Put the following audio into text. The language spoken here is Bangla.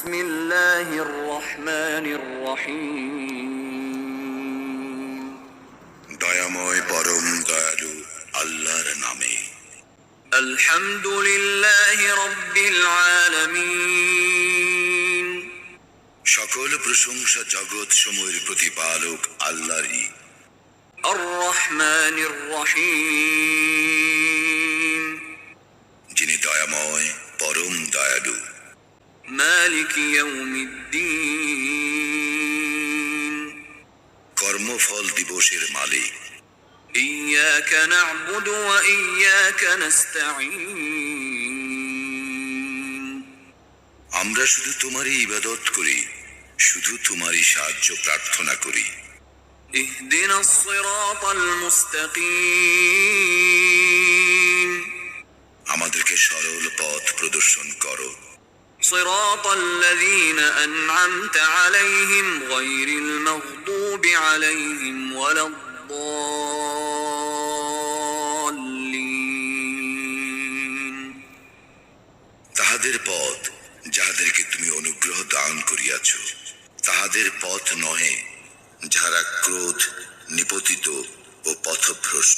বিসমিল্লাহির রহমানির রহিম। দয়াময় পরম দয়ালু আল্লাহর নামে। আলহামদুলিল্লাহি রাব্বিল আলামিন। সকল প্রশংসা জগৎ সমূহের প্রতিপালক আল্লাহরই। আর রহমানির রহিম। যিনি দয়াময় পরম দয়ালু। মালিকি ইয়াউমিদ্দিন। কর্মফল দিবসের মালিক। ইয়্যাকা না'বুদু ওয়া ইয়্যাকা নাস্তাঈন। আমরা শুধু তোমারই ইবাদত করি, শুধু তোমারই সাহায্য প্রার্থনা করি। ইহদিনাস সিরাতাল মুস্তাকিম। আমাদেরকে সরল পথ প্রদর্শন করো। সিরাতাল লাযীনা আন'আমতা আলাইহিম গায়রিল মাগদুবি আলাইহিম ওয়ালাদ-দাল্লিন। তাহাদের পথ যাহাদেরকে তুমি অনুগ্রহ দান করিয়াছ, তাহাদের পথ নহে যাহারা ক্রোধ নিপতিত ও পথভ্রষ্ট।